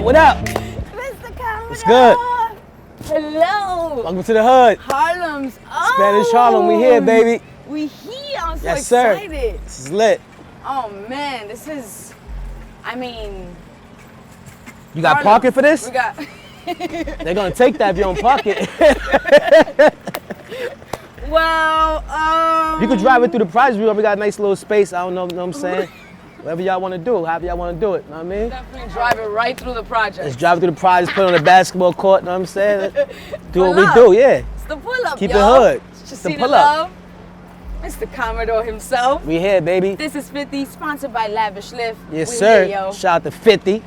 What up? Mr. Commodore. What's good? Hello. Welcome to the hood. Harlem's own. Spanish Harlem, we here, baby. We here. I'm so Yes, sir. excited. This is lit. Oh man, this is. I mean. You got Harlem. parking for this? We got. They're gonna take that if you don't park it. Well, You could drive it through the project. We got a nice little space. I don't know what I'm saying. Whatever y'all want to do, however y'all want to do it. Know what I mean? Definitely drive it right through the project. Let's drive it through the project, put it on the basketball court. Know what I'm saying? Do what Pull we up. do, yeah. It's the pull up. Keep yo. it hood. It's It's the Jacina pull up. Love, Mr. Commodore himself. We here, baby. This is 50, sponsored by Lavish Lift. Yes, We sir. Here, yo. Shout out to 50.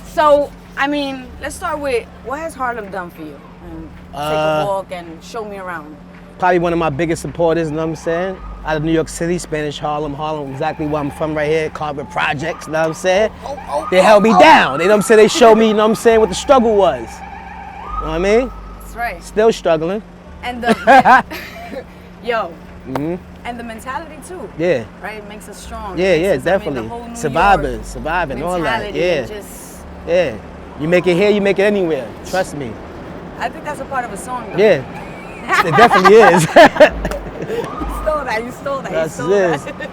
So, I mean, let's start with what has Harlem done for you? And take a walk and show me around. Probably one of my biggest supporters, you know what I'm saying? Out of New York City, Spanish Harlem, exactly where I'm from right here, Carbon Projects, you know what I'm saying? They held me down, you know what I'm saying? They showed me, you know what I'm saying, what the struggle was. You know what I mean? That's right. Still struggling. And the, and the mentality too. Yeah. Right, it makes us strong. Yeah, It yeah, makes us, definitely. I mean, the whole New Surviving, York surviving, all that, mentality yeah. and just, Yeah. You make it here, you make it anywhere, trust me. I think that's a part of a song though. Yeah, it definitely is. You stole that. Yes, You stole it that.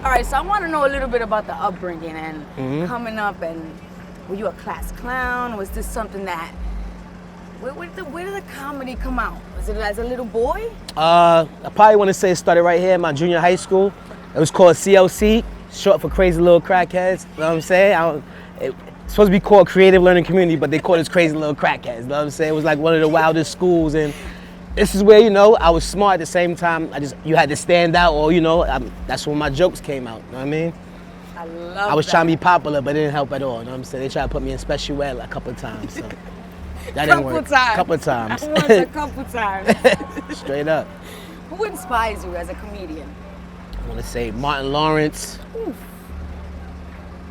All right, so I want to know a little bit about the upbringing and coming up. And were you a class clown? Was this something that? Where did the comedy come out? Was it as a little boy? I probably want to say it started right here in my junior high school. It was called CLC, short for Crazy Little Crackheads. You know what I'm saying? It's supposed to be called Creative Learning Community, but they called us Crazy Little Crackheads. You know what I'm saying? It was like one of the wildest schools, and this is where, you know, I was smart at the same time. You had to stand out, or, you know, that's when my jokes came out. You know what I mean? I love I was that. trying to be popular, but it didn't help at all. You know what I'm saying? They tried to put me in special ed a couple of times, so that didn't work. Couple of times. Once a couple times. Straight up. Who inspires you as a comedian? I want to say Martin Lawrence. Oof.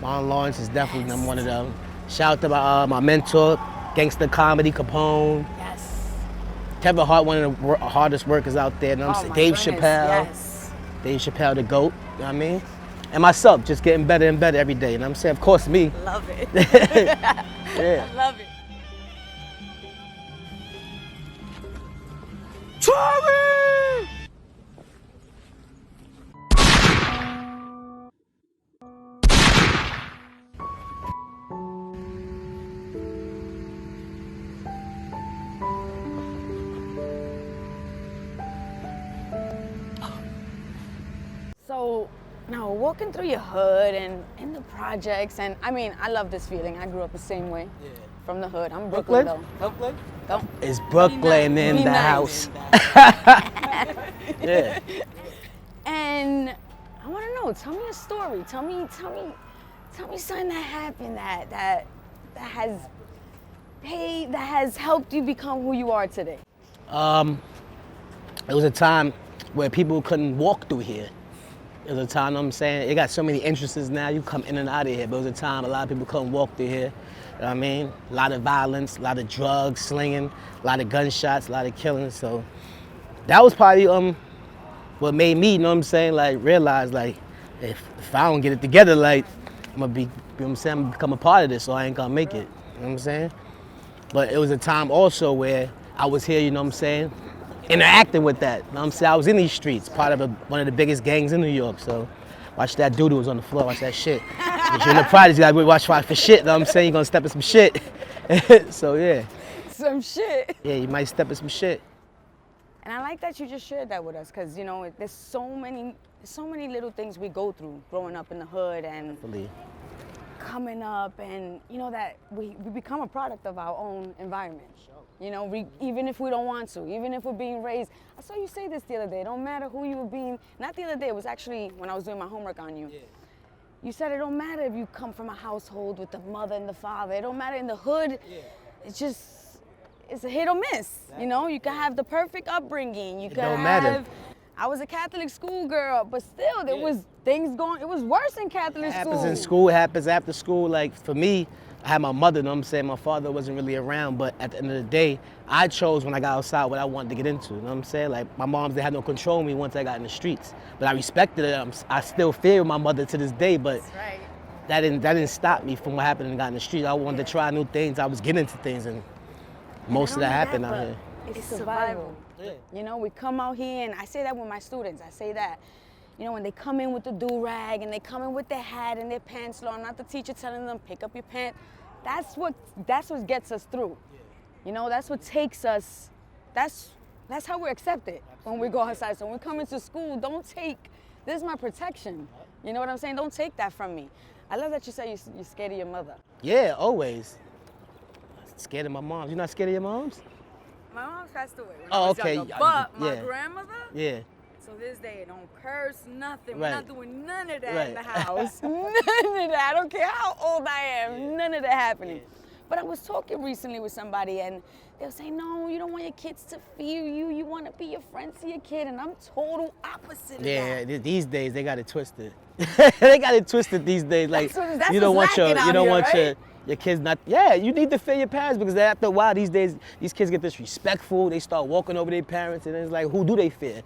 Martin Lawrence is definitely one of them. Shout out to my mentor, Gangster Comedy, Capone. Yes. Kevin Hart, one of the hardest workers out there. You know what I'm saying? my Dave goodness, Chappelle. Yes. Dave Chappelle, the GOAT. You know what I mean? And myself, just getting better and better every day. You know what I'm saying? Of course, me. Love it. Yeah. I love it. Tommy! So now walking through your hood and in the projects, and I mean, I love this feeling. I grew up the same way. Yeah. From the hood. I'm Brooklyn, Brooklyn? though. Don't. It's Brooklyn in Be the nice. house. Yeah. And I want to know. Tell me a story. Tell me something that happened that has helped you become who you are today. It was a time where people couldn't walk through here. It was a time, you know what I'm saying, it got so many entrances now, you come in and out of here, but it was a time a lot of people couldn't walk through here. You know what I mean? A lot of violence, a lot of drugs, slinging, a lot of gunshots, a lot of killing. So that was probably what made me, you know what I'm saying, like realize like if I don't get it together, like I'm gonna be, you know what I'm saying, I'm gonna become a part of this, so I ain't gonna make it. You know what I'm saying? But it was a time also where I was here, you know what I'm saying, interacting with that. You know what I'm saying? I was in these streets, part of one of the biggest gangs in New York. So watch that doo-doo was on the floor, watch that shit. If you're in the projects, you gotta watch for shit, you know what I'm saying? You're gonna step in some shit. So yeah. Some shit. Yeah, you might step in some shit. And I like that you just shared that with us, because you know there's so many little things we go through growing up in the hood and coming up, and you know that we become a product of our own environment. You know, even if we don't want to, even if we're being raised. I saw you say this the other day. It don't matter who you were being. Not the other day. It was actually when I was doing my homework on you. Yeah. You said it don't matter if you come from a household with the mother and the father. It don't matter in the hood. Yeah. It's a hit or miss. Exactly. You know, you can have the perfect upbringing. It don't matter. I was a Catholic schoolgirl, but still there was things going. It was worse in Catholic school. It happens in school. It happens after school. Like for me, I had my mother, you know what I'm saying? My father wasn't really around, but at the end of the day, I chose when I got outside what I wanted to get into, you know what I'm saying? Like, my moms, they had no control of me once I got in the streets. But I respected it. I still fear my mother to this day, but that didn't stop me from what happened and got in the street. I wanted to try new things. I was getting into things, and most of that happened out here. It's survival. Yeah. You know, we come out here, and I say that with my students. I say that, you know, when they come in with the do-rag and they come in with their hat and their pants low, not the teacher telling them, pick up your pants. That's what gets us through. You know, that's what takes us, that's how we're accepted when we go outside. So when we come into school, don't take, this is my protection. You know what I'm saying? Don't take that from me. I love that you say you're scared of your mother. Yeah, always. Scared of my mom. You're not scared of your moms? My mom passed away when Oh, I was okay. younger, but my Yeah. grandmother, Yeah. so this day, don't curse, nothing. We're Right. not doing none of that Right. in the house. None of that. I don't care how old I am. None of that happening. But I was talking recently with somebody, and they were saying, no, you don't want your kids to fear you. You want to be your friend to your kid, and I'm total opposite of Yeah, that. these days they got it twisted. They got it twisted these days. Like That's you don't want what's your lacking out here, right? your kids not. Yeah, you need to fear your parents because after a while these days these kids get disrespectful. They start walking over their parents, and it's like, who do they fear?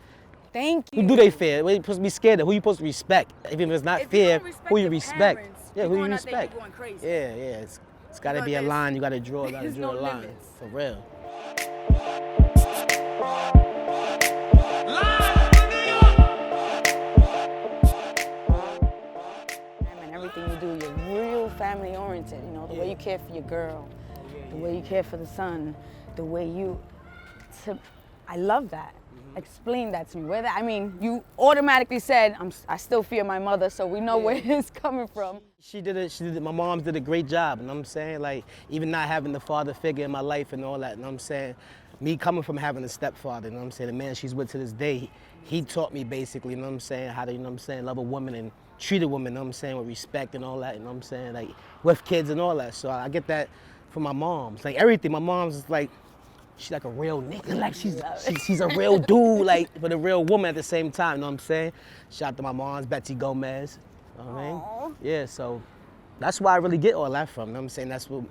Thank you. Who do they fear? What are you supposed to be scared of? Who you supposed to respect? Even if it's not If you fear, don't respect who you your respect? parents, Yeah, you're who you going out there, respect? you're going crazy. Yeah. It's got to be a there's- line. You got to draw. there's a no line limits. for real. And everything you do, you're real family oriented. You know, the way you care for your girl, the way you care for the son, the way you. I love that. Explain that to me. I mean, you automatically said, I still fear my mother, so we know where it's coming from. She did it. My mom's did a great job, you know what I'm saying? Like, even not having the father figure in my life and all that, you know what I'm saying? Me coming from having a stepfather, you know what I'm saying? The man she's with to this day, he taught me basically, you know what I'm saying, how to, you know what I'm saying, love a woman and treat a woman, you know what I'm saying, with respect and all that, you know what I'm saying? Like, with kids and all that. So I get that from my moms. Like, everything. My mom's is like, she's like a real nigga, like she's a real dude, like, but a real woman at the same time, you know what I'm saying? Shout out to my mom's, Betsy Gomez, you know what I mean? Aww. Yeah, so that's where I really get all that from, you know what I'm saying? That's what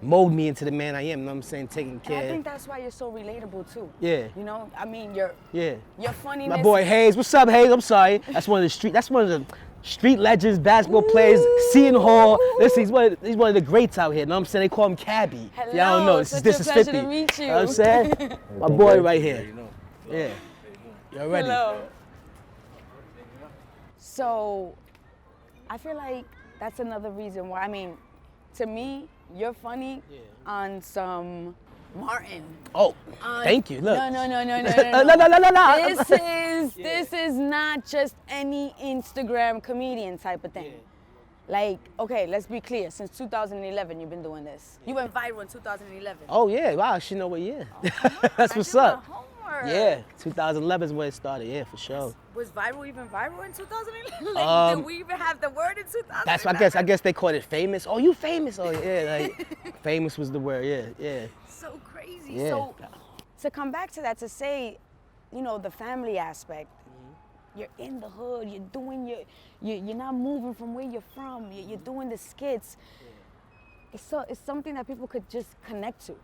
molded me into the man I am, you know what I'm saying? Taking care. And I think that's why you're so relatable too. Yeah. You know, I mean, Yeah. your funniness. My boy Hayes, what's up, Hayes? I'm sorry. That's one of the street legends, basketball players, Seton Hall. Listen, he's one of the greats out here. You know what I'm saying? They call him Cabby. Hello, Y'all don't know. it's This such is a 50. pleasure to meet you. Know what I'm saying? My boy right here. Yeah. Y'all ready? Hello. So, I feel like that's another reason why. I mean, to me, you're funny on some Martin. Oh, thank you. Look. No. No. This is not just any Instagram comedian type of thing. Yeah. Like, okay, let's be clear. Since 2011, you've been doing this. You went viral in 2011. Oh yeah, wow, she know what year. That's what's I did up. my homework. Yeah, 2011 is when it started. Yeah, for sure. Was viral even viral in 2011? Did we even have the word in 2011? That's I guess they called it famous. Oh, you famous? Oh yeah, like famous was the word. Yeah. So crazy. Yeah. So to come back to that, to say, you know, the family aspect. You're in the hood. You're doing you're not moving from where you're from. You're doing the skits. It's something that people could just connect to.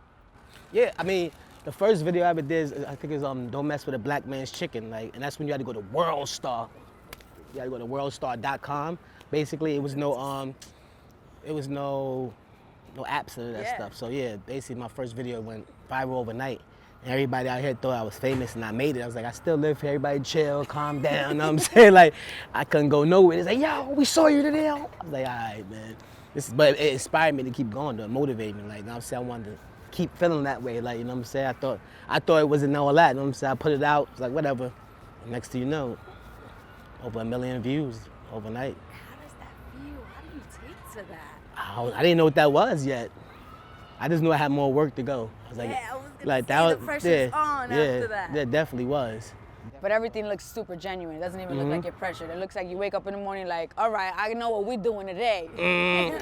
Yeah, I mean, the first video I ever did, I think is Don't Mess with a Black Man's Chicken, like, and that's when you had to go to WorldStar. You had to go to worldstar.com. Basically, it was no apps or that stuff. So yeah, basically my first video went viral overnight. And everybody out here thought I was famous and I made it. I was like, I still live here. Everybody chill, calm down. You know what I'm saying? Like, I couldn't go nowhere. It's like, yo, we saw you today. I was like, all right, man. But it inspired me to keep going, to motivate me. Like, you know what I'm saying? I wanted to keep feeling that way. Like, you know what I'm saying? I thought it wasn't all that. You know what I'm saying? I put it out. It's like, whatever. Next thing you know, over 1 million views overnight. How does that feel? How do you take to that? I didn't know what that was yet. I just knew I had more work to go. I was like, Yeah, I was gonna like say that the was, pressure's on after that. Yeah, definitely was. But everything looks super genuine. It doesn't even look like you're pressured. It looks like you wake up in the morning like, all right, I know what we're doing today.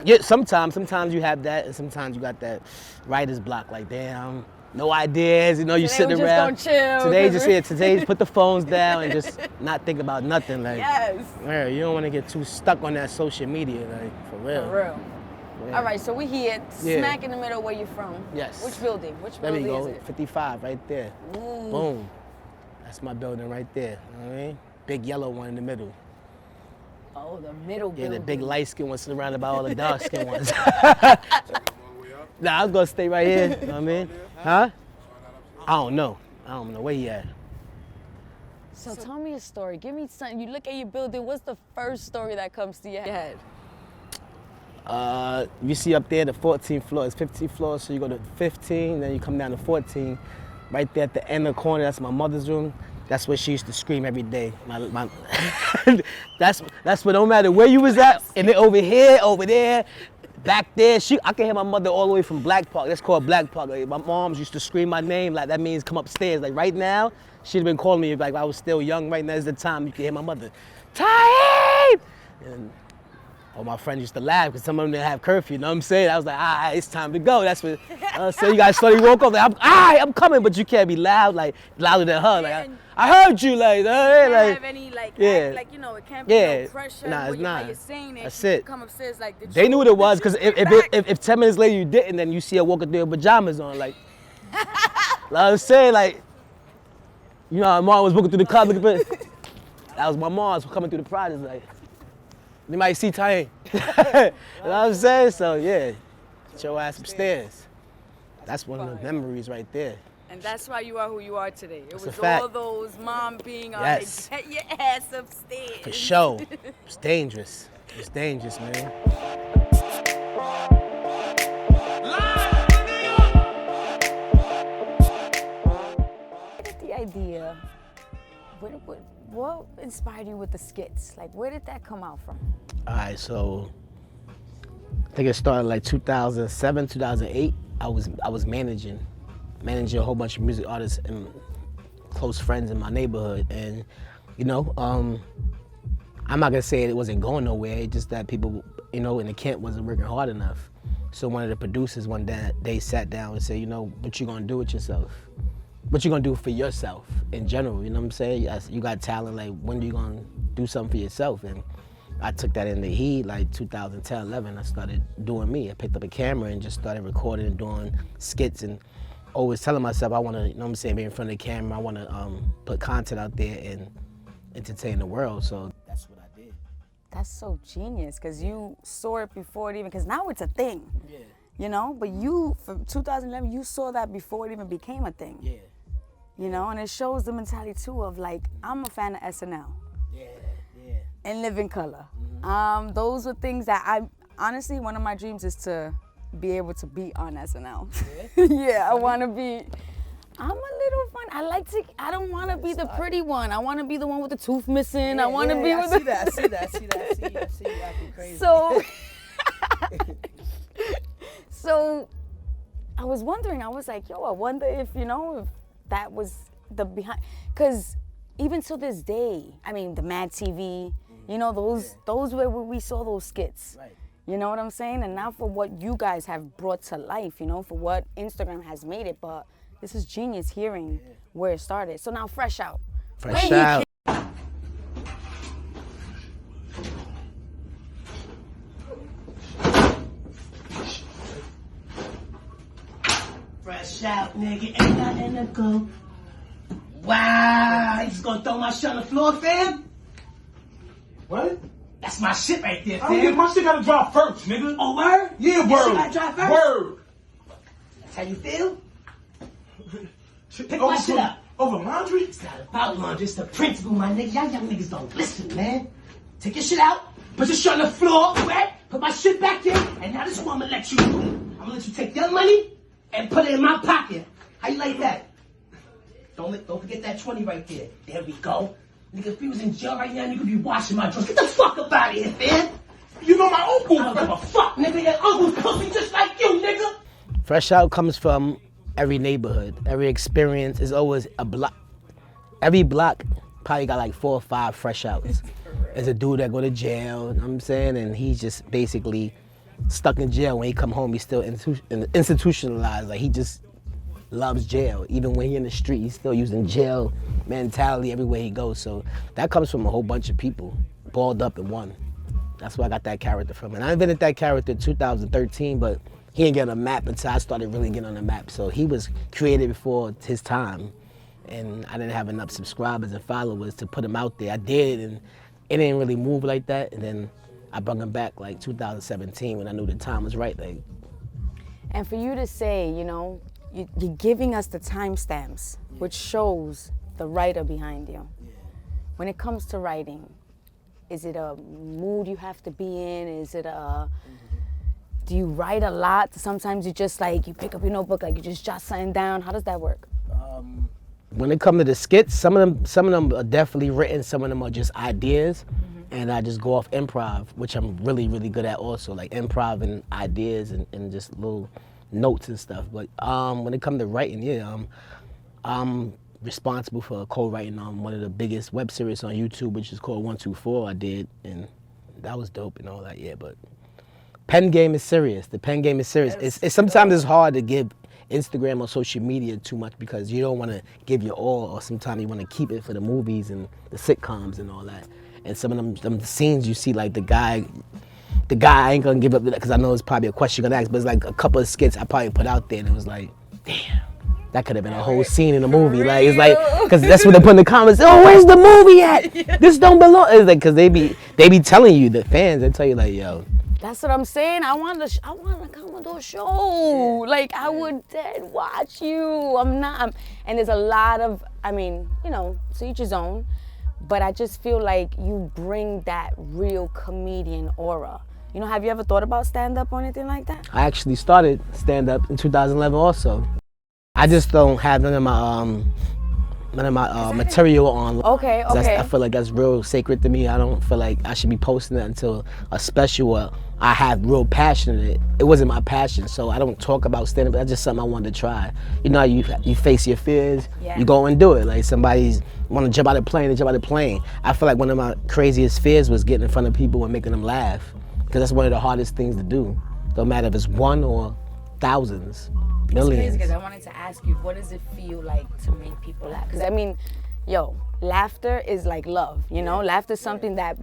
Yeah, sometimes you have that, and sometimes you got that writer's block. Like, damn, no ideas. You know, you Today sitting we just around. gonna chill. Today just put the phones down and just not think about nothing. Like, Yes. yeah, you don't want to get too stuck on that social media, like, for real. For real. Yeah. All right, so we here, Yeah. smack in the middle where you're from. Yes. Which building? Which There we building go, is it? 55 right there. Boom. That's my building right there. You know what I mean? Big yellow one in the middle. Oh, the middle Yeah, the building. big light skin ones surrounded by all the dark skin ones. Nah, I was gonna stay right here. You know what I mean? Huh? I don't know where he at. So tell me a story. Give me something. You look at your building. What's the first story that comes to your head? You see up there, the 14th floor is 15th floor, so you go to 15, then you come down to 14. Right there at the end of the corner, that's my mother's room. That's where she used to scream every day. That's where no matter where you was at, and then over here, over there, back there, I can hear my mother all the way from Black Park. That's called Black Park. Like, my moms used to scream my name, like that means come upstairs. Like right now, she'd have been calling me like I was still young. Right now is the time you can hear my mother, Taib! And all my friends used to laugh because some of them didn't have curfew, you know what I'm saying? I was like, all right, it's time to go. That's what, so you guys slowly woke up, like, I'm coming, but you can't be loud, like, louder than her. Like, I heard you, like, Can't like, have any, like, yeah. like, you know, it can't be no pressure. Nah, it's not. How you're saying it. That's You it. come upstairs, like, They knew what it was, because if 10 minutes later you didn't, then you see her walking through her pajamas on, like, I was saying, like, you know, my mom was walking through the car looking for that was my mom's coming through the projects, like, they might see Ty. You know what I'm saying? So yeah, get your ass upstairs. That's one of the memories right there. And that's why you are who you are today. It That's was a fact. all those mom being on Yes. like, get your ass upstairs. For sure. It's dangerous. It's dangerous, man. Where did the idea, what inspired you with the skits? Like, where did that come out from? All right, so I think it started like 2007, 2008. I was managing a whole bunch of music artists and close friends in my neighborhood, and you know, I'm not gonna say it wasn't going nowhere. It's just that people, you know, in the camp wasn't working hard enough. So one of the producers one day they sat down and said, you know, what you gonna do with yourself? What you gonna do for yourself in general? You know what I'm saying? You got talent. Like, when are you gonna do something for yourself? And I took that into heat. Like 2010, 11, I started doing me. I picked up a camera and just started recording and doing skits, and always telling myself I want to, you know what I'm saying, be in front of the camera. I want to put content out there and entertain the world. So that's what I did. That's so genius, because you saw it before it even, because now it's a thing. Yeah. You know, but you, from 2011, you saw that before it even became a thing. Yeah. You know, and it shows the mentality too of like, I'm a fan of SNL. Yeah. And Living Color. Those were things that honestly, one of my dreams is to be able to be on SNL. Yeah, yeah, I want to be, I'm a little fun. I don't want to be the pretty one. I want to be the one with the tooth missing. Yeah, I want to be with I see that. I see you acting crazy. So I was wondering, I was like, yo, I wonder if, you know, if that was the behind, because even to this day, I mean, the Mad TV, you know, those were where we saw those skits. Right. You know what I'm saying? And now for what you guys have brought to life, you know, for what Instagram has made it. But this is genius hearing where it started. So now Fresh Out. Fresh Out. Fresh out, nigga, ain't nothing to go. Wow, you just gonna throw my shit on the floor, fam? What? That's my shit right there, I don't get fam. my shit gotta drop first, nigga. Oh, word? Yeah, Your word. shit gotta drop first? Word. That's how you feel? Shit, Pick my shit up. Over laundry? It's not about laundry, it's the principle, my nigga. Y'all young niggas don't listen, man. Take your shit out, put your shit on the floor, right? Put my shit back in, and now this is what I'm gonna let you do. I'm gonna let you take your money and put it in my pocket. How you like that? Don't forget that 20 right there. There we go. Nigga, if you was in jail right now, you could be washing my drawers. Get the fuck up out of here, man. You know my uncle. I don't give a fuck, nigga. Your uncle's pussy just like you, nigga. Fresh Out comes from every neighborhood. Every experience is always a block. Every block probably got like 4 or 5 Fresh Outs. There's a dude that go to jail, you know what I'm saying? And he's just basically stuck in jail. When he come home, he's still institutionalized. Like, he just loves jail. Even when he in the street, he's still using jail mentality everywhere he goes. So that comes from a whole bunch of people balled up in one. That's where I got that character from. And I invented that character in 2013, but he didn't get on the map until I started really getting on the map. So he was created before his time, and I didn't have enough subscribers and followers to put him out there. I did, and it didn't really move like that. And then I brought him back like 2017 when I knew the time was right. Like, And for you to say, you know, you're giving us the timestamps, which shows the writer behind you. When it comes to writing, is it a mood you have to be in? Is it a, do you write a lot? Sometimes you just like, you pick up your notebook, like you just jot something down. How does that work? when it comes to the skits, some of them are definitely written. Some of them are just ideas, and I just go off improv, which I'm really, really good at also, like improv and ideas and just little notes and stuff. But when it comes to writing, yeah, I'm responsible for co-writing on one of the biggest web series on YouTube, which is called 124. I did, and that was dope and all that. Yeah, but pen game is serious. The pen game is serious. It's sometimes it's hard to give Instagram or social media too much because you don't want to give your all, or sometimes you want to keep it for the movies and the sitcoms and all that. And some of them scenes you see, like the guy I ain't gonna give up because I know it's probably a question you're gonna ask, but it's like a couple of skits I probably put out there and it was like, damn, that could have been a whole scene in the movie. Like, it's like, because that's what they put in the comments. Oh, where's the movie at? This don't belong. It's like, because they be telling you, the fans, they tell you like, yo. That's what I'm saying. I want a Commodore show. Like, I would dead watch you. And there's a lot of, I mean, you know, to each his own. But I just feel like you bring that real comedian aura. You know, have you ever thought about stand-up or anything like that? I actually started stand-up in 2011 also. I just don't have none of my material on. Okay. I feel like that's real sacred to me. I don't feel like I should be posting that until a special or I have real passion in it. It wasn't my passion, so I don't talk about stand-up. That's just something I wanted to try. You know, you face your fears, you go and do it. Like somebody's want to jump out of the plane, they jump out of the plane. I feel like one of my craziest fears was getting in front of people and making them laugh, because that's one of the hardest things to do. Don't matter if it's one or thousands. Millions. It's crazy because I wanted to ask you, what does it feel like to make people laugh? Because I mean, yo, laughter is like love, you know? Laughter is something that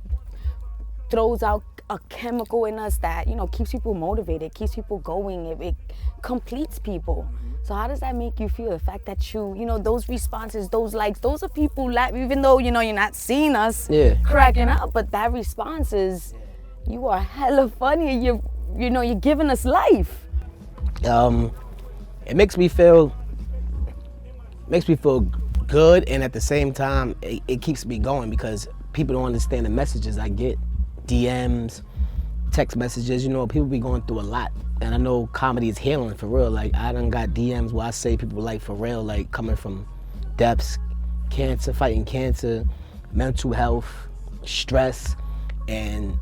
throws out a chemical in us that, you know, keeps people motivated, keeps people going, it completes people. So how does that make you feel? The fact that you know, those responses, those likes, those are people laugh, even though, you know, you're not seeing us cracking up, but that response is, you are hella funny, you know, you're giving us life. It makes me feel good, and at the same time, it keeps me going because people don't understand the messages I get. DMs, text messages, you know, people be going through a lot. And I know comedy is healing for real. Like, I done got DMs where I say people like for real, like coming from depths, cancer, fighting cancer, mental health, stress, and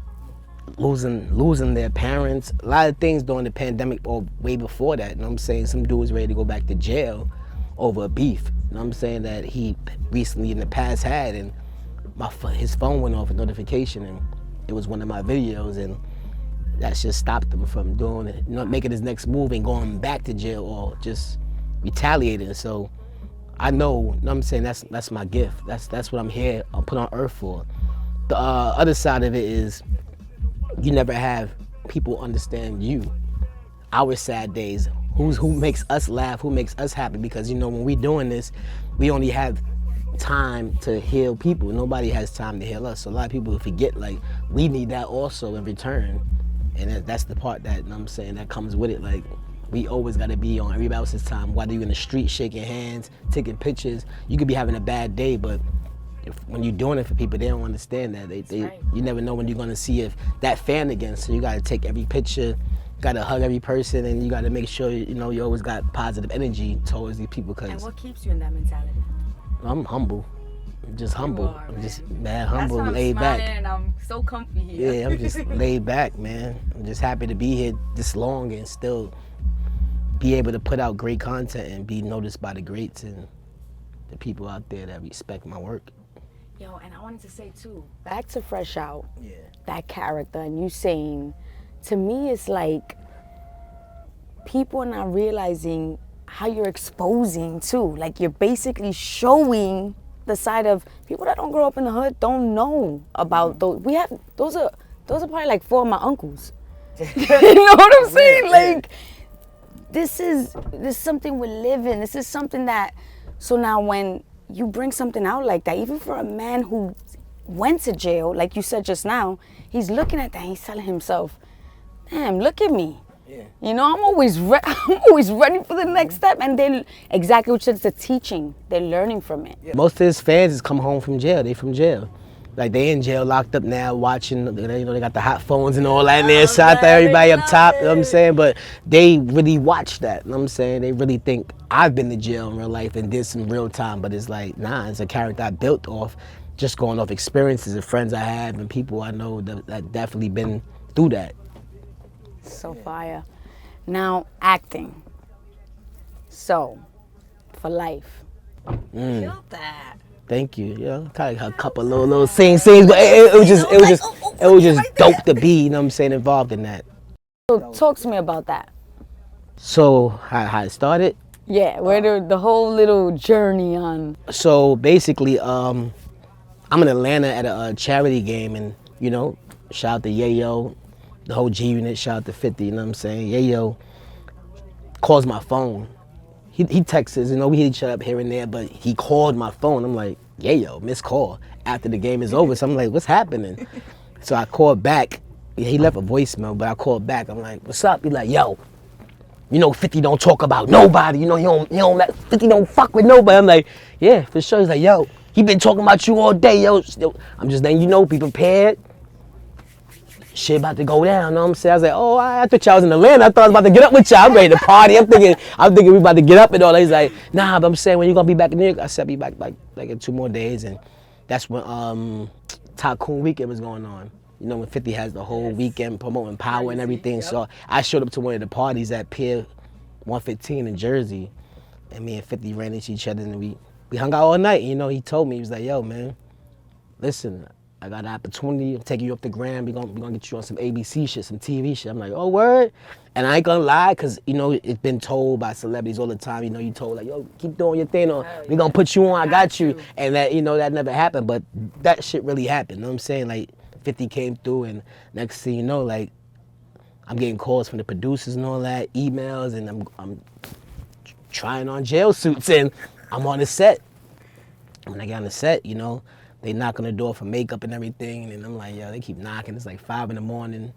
losing their parents. A lot of things during the pandemic or way before that. You know what I'm saying? Some dude was ready to go back to jail over a beef. You know what I'm saying? That he recently in the past had, and his phone went off a notification, and it was one of my videos, and that just stopped him from doing it, not making his next move and going back to jail or just retaliating. So I know, you know what I'm saying, that's my gift. That's what I'm here, I'm put on earth for. The other side of it is, you never have people understand you, our sad days, who makes us laugh, who makes us happy, because, you know, when we doing this, we only have time to heal people. Nobody has time to heal us. So a lot of people forget, like, we need that also in return. And that's the part that, you know what I'm saying, that comes with it. Like, we always got to be on everybody else's time, whether you're in the street shaking hands, taking pictures. You could be having a bad day, but when you're doing it for people, they don't understand that. You never know when you're gonna see if that fan again. So you gotta take every picture, gotta hug every person, and you gotta make sure, you know, you always got positive energy towards these people. And what keeps you in that mentality? I'm humble. I'm just humble. I'm just mad humble, That's why I'm laid back. And I'm so comfy here. Yeah, I'm just laid back, man. I'm just happy to be here this long and still be able to put out great content and be noticed by the greats and the people out there that respect my work. Yo, and I wanted to say too, back to Fresh Out, that character, and you saying, to me it's like, people are not realizing how you're exposing too. Like, you're basically showing the side of people that don't grow up in the hood, don't know about those. Those are probably like 4 of my uncles. You know what I'm saying? Like, this is something we're living. This is something that, so now when you bring something out like that, even for a man who went to jail, like you said just now, he's looking at that and he's telling himself, damn, look at me. Yeah. You know, I'm always ready for the next step. And they, exactly what you said, it's the teaching. They're learning from it. Yeah. Most of his fans is come home from jail. They from jail. Like, they in jail, locked up now, watching, you know, they got the hot phones and all that in there. Shout out to everybody up top, you know what I'm saying? But they really watch that, you know what I'm saying? They really think I've been to jail in real life and did some real time, but it's like, nah, it's a character I built off, just going off experiences and friends I have and people I know that definitely been through that. So fire. Now, acting. So, for life. Killed that. Thank you. You know, kind of a couple little scenes, but it was just dope to be, you know what I'm saying, involved in that. So talk to me about that. So how it started? Yeah, where the whole little journey on. So basically, I'm in Atlanta at a charity game, and you know, shout out to Yayo, the whole G Unit. Shout out to 50. You know what I'm saying? Yayo calls my phone. He texts, you know, we hit each other up here and there, but he called my phone. I'm like, Yayo, missed call after the game is over. So I'm like, what's happening? So I called back. He left a voicemail, but I called back. I'm like, what's up? He like, yo, you know 50 don't talk about nobody. You know, he don't let 50 don't fuck with nobody. I'm like, yeah, for sure. He's like, yo, he been talking about you all day, yo. I'm just letting you know, be prepared. Shit about to go down, you know what I'm saying? I was like, oh, I thought y'all was in Atlanta. I thought I was about to get up with y'all. I'm ready to party. I'm thinking we about to get up and all that. He's like, nah, but I'm saying, when you gonna be back in New York? I said, I'll be back like in 2 more days. And that's when Tycoon Weekend was going on. You know, when 50 has the whole weekend promoting Power and everything. Yep. So I showed up to one of the parties at Pier 115 in Jersey. And me and 50 ran into each other and we hung out all night. You know, he told me, he was like, yo, man, listen, I got an opportunity. I'm taking you up the gram. We're gonna get you on some ABC shit, some TV shit. I'm like, oh, word? And I ain't gonna lie, because, you know, it's been told by celebrities all the time. You know, you told, like, yo, keep doing your thing, or we gonna put you on, I got you. And that, you know, that never happened. But that shit really happened. You know what I'm saying? Like, 50 came through, and next thing you know, like, I'm getting calls from the producers and all that, emails, and I'm trying on jail suits, and I'm on the set. When I get on the set, you know, they knock on the door for makeup and everything, and I'm like, yo, they keep knocking. It's like 5 in the morning.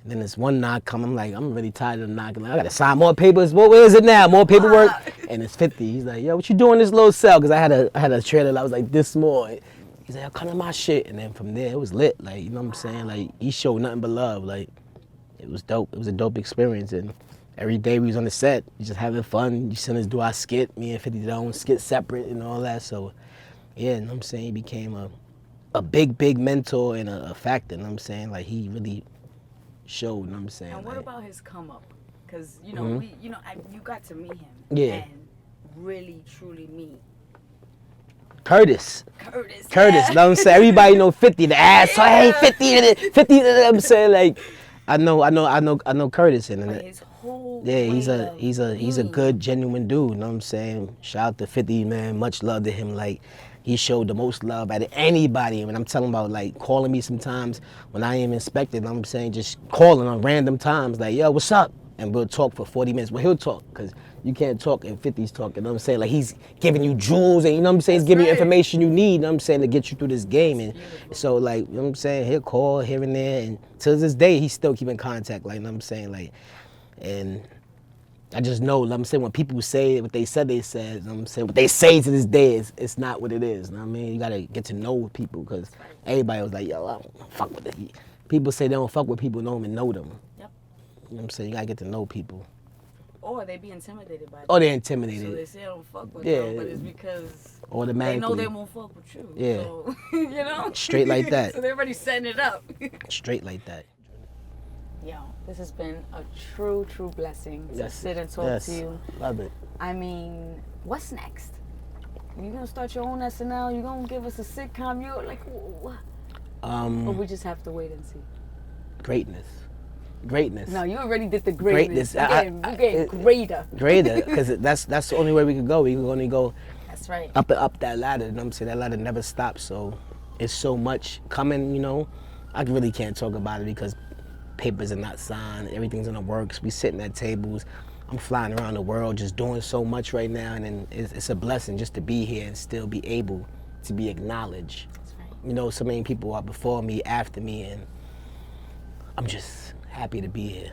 And then this one knock come, I'm like, I'm really tired of knocking. Like, I gotta sign more papers. Where is it now? More paperwork? And it's 50. He's like, yo, what you doing in this little cell? Because I had a trailer that was like this small. He's like, come to my shit. And then from there, it was lit. Like, you know what I'm saying? Like, he showed nothing but love. Like, it was dope. It was a dope experience. And every day we was on the set, we just having fun. You seen us do our skit. Me and 50 did our own skit separate and all that. So, yeah, you know what I'm saying? He became a big mentor and a factor, you know what I'm saying? Like, he really showed, you know what I'm saying? And what about his come up? Because, you know, you got to meet him. Yeah. And really, truly meet Curtis. Yeah. You know what I'm saying? Everybody know 50, the ass. So, hey, 50, you know what I'm saying? Like, I know Curtis and his whole he's a good, genuine dude, you know what I'm saying? Shout out to 50, man. Much love to him. Like, he showed the most love out of anybody. And I'm talking about, like, calling me sometimes when I am inspected, you know what I'm saying, just calling on random times, like, yo, what's up? And we'll talk for 40 minutes. Well, he'll talk, because you can't talk and 50's talking, you know what I'm saying? Like, he's giving you jewels, and you know what I'm saying? He's giving you information you need, you know what I'm saying, to get you through this game. And so, like, you know what I'm saying? He'll call here and there, and to this day, he's still keeping contact, like, you know what I'm saying? Like, and I just know, you know what I'm saying, when people say what they said, you know what I'm saying, what they say to this day, it's not what it is, you know what I mean? You gotta get to know people, because everybody was like, yo, I don't fuck with it. People say they don't fuck with people, don't even know them. Yep. You know what I'm saying? You gotta get to know people. Or they be intimidated by them. Oh, they're intimidated. So they say I don't fuck with them, but it's because automatically they know they won't fuck with you. Yeah. So, you know? Straight like that. So they're already setting it up. Straight like that. Yo, this has been a true blessing to sit and talk to you. Love it. I mean, what's next? You gonna start your own SNL? You gonna give us a sitcom? You like what? Or we just have to wait and see. Greatness. No, you already did the greatness. We're getting greater. Greater, because that's the only way we could go. We can only go. That's right. Up and up that ladder. You know what I'm saying? That ladder never stops. So it's so much coming. You know, I really can't talk about it because papers are not signed. Everything's in the works. We sitting at tables. I'm flying around the world, just doing so much right now, and then it's a blessing just to be here and still be able to be acknowledged. That's right. You know, so many people are before me, after me, and I'm just happy to be here.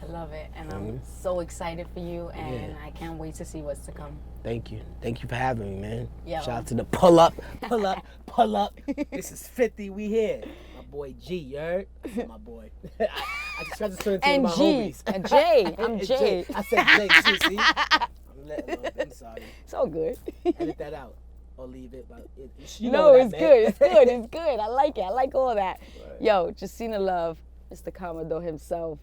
I love it, and I'm so excited for you, and Yeah. I can't wait to see what's to come. Thank you. Thank you for having me, man. Yeah, Shout man. out to the pull up, pull up, pull up. This is 50, we here. My boy G, you heard? My boy. I just tried to turn into And one of my G, homies. and J, I'm And J. I said J too, see? I'm sorry. It's all good. Edit that out. Or leave it. But you No, know what I it's meant. good. It's good. It's good. I like it. I like all that. Right. Yo, Jacina Love, Mr. Commodore himself.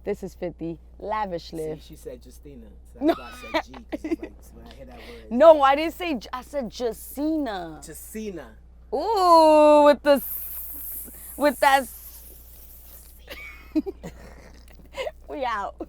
This is 50. Lavish See, live. she said Justina. So that's why I said G. Because it's like, when I hear that word. No, I didn't say. I said Jacina. Jacina. Ooh, with that. We out.